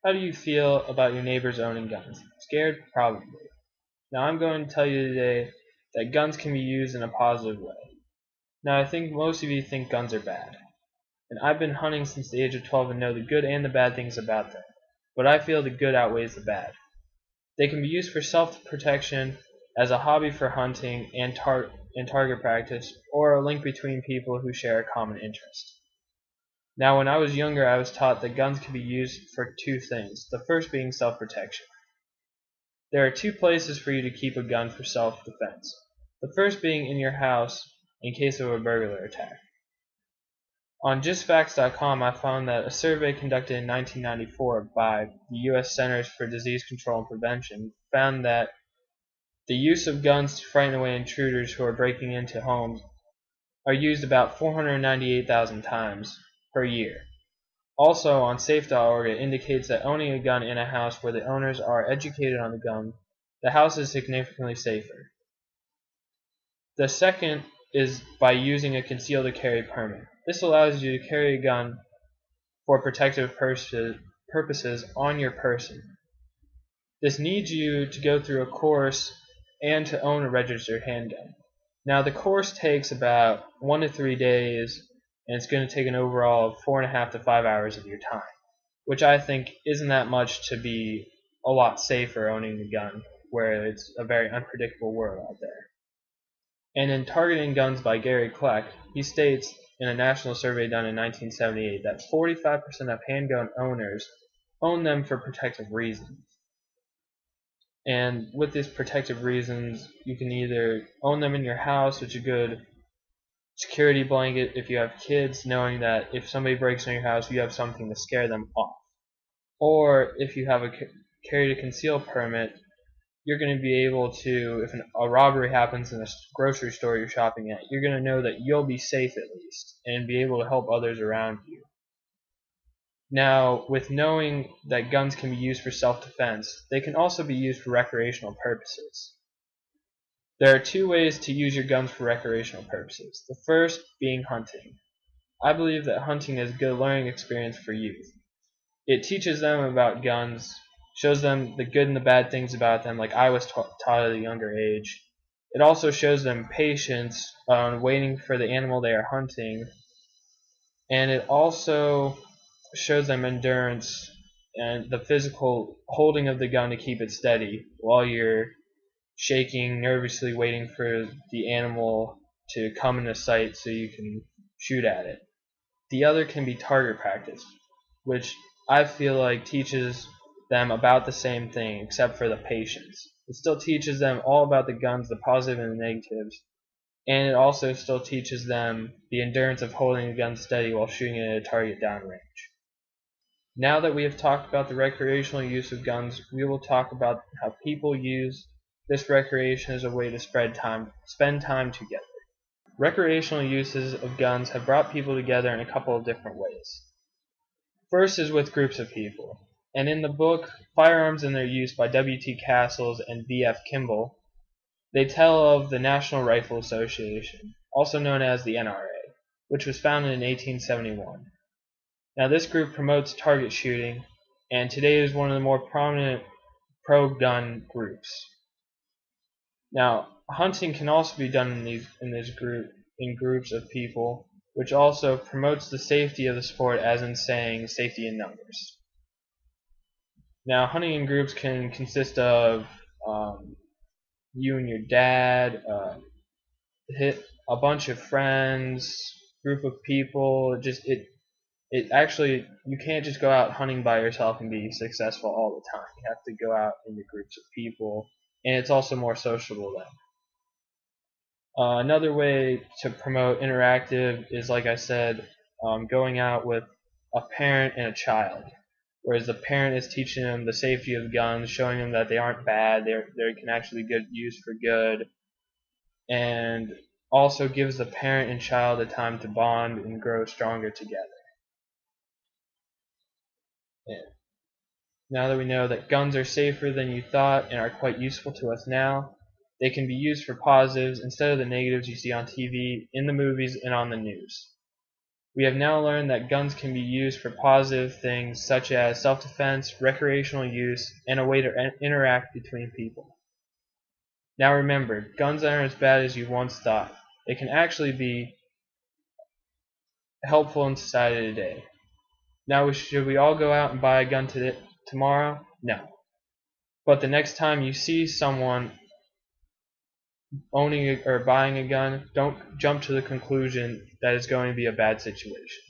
How do you feel about your neighbors owning guns? Scared? Probably. Now I'm going to tell you today that guns can be used in a positive way. Now I think most of you think guns are bad. And I've been hunting since the age of 12 and know the good and the bad things about them. But I feel the good outweighs the bad. They can be used for self-protection, as a hobby for hunting and target practice, or a link between people who share a common interest. Now when I was younger I was taught that guns can be used for two things, the first being self-protection. There are two places for you to keep a gun for self-defense. The first being in your house in case of a burglar attack. On justfacts.com I found that a survey conducted in 1994 by the U.S. Centers for Disease Control and Prevention found that the use of guns to frighten away intruders who are breaking into homes are used about 498,000 times per year. Also on safe.org it indicates that owning a gun in a house where the owners are educated on the gun, the house is significantly safer. The second is by using a concealed carry permit. This allows you to carry a gun for protective purposes on your person. This needs you to go through a course and to own a registered handgun. Now the course takes about 1 to 3 days, and it's going to take an overall of 4.5 to 5 hours of your time, which I think isn't that much to be a lot safer owning a gun where it's a very unpredictable world out there. And in Targeting Guns by Gary Kleck, he states in a national survey done in 1978 that 45% of handgun owners own them for protective reasons. And with these protective reasons, you can either own them in your house, which is a good security blanket if you have kids, knowing that if somebody breaks in your house, you have something to scare them off. Or if you have a carry to conceal permit, you're going to be able to, if a robbery happens in a grocery store you're shopping at, you're going to know that you'll be safe at least and be able to help others around you. Now, with knowing that guns can be used for self-defense, they can also be used for recreational purposes. There are two ways to use your guns for recreational purposes. The first being hunting. I believe that hunting is a good learning experience for youth. It teaches them about guns, shows them the good and the bad things about them, like I was taught at a younger age. It also shows them patience on waiting for the animal they are hunting, and it also shows them endurance and the physical holding of the gun to keep it steady while you're shaking, nervously waiting for the animal to come into sight so you can shoot at it. The other can be target practice, which I feel like teaches them about the same thing except for the patience. It still teaches them all about the guns, the positive and the negatives, and it also still teaches them the endurance of holding a gun steady while shooting it at a target downrange. Now that we have talked about the recreational use of guns, we will talk about how people use this recreation as a way to spend time together. Recreational uses of guns have brought people together in a couple of different ways. First is with groups of people. And in the book Firearms and Their Use by W.T. Castles and V.F. Kimball, they tell of the National Rifle Association, also known as the NRA, which was founded in 1871. Now this group promotes target shooting, and today is one of the more prominent pro-gun groups. Now hunting can also be done in groups of people, which also promotes the safety of the sport, as in saying safety in numbers. Now hunting in groups can consist of you and your dad, hit a bunch of friends, group of people. It actually, you can't just go out hunting by yourself and be successful all the time. You have to go out into groups of people, and it's also more sociable then. Another way to promote interactive is, like I said, going out with a parent and a child, whereas the parent is teaching them the safety of guns, showing them that they aren't bad, they can actually be used for good, and also gives the parent and child a time to bond and grow stronger together. Yeah. Now that we know that guns are safer than you thought and are quite useful to us now, they can be used for positives instead of the negatives you see on TV, in the movies, and on the news. We have now learned that guns can be used for positive things such as self-defense, recreational use, and a way to interact between people. Now remember, guns aren't as bad as you once thought. They can actually be helpful in society today. Now, should we all go out and buy a gun tomorrow? No. But the next time you see someone owning or buying a gun, don't jump to the conclusion that it's going to be a bad situation.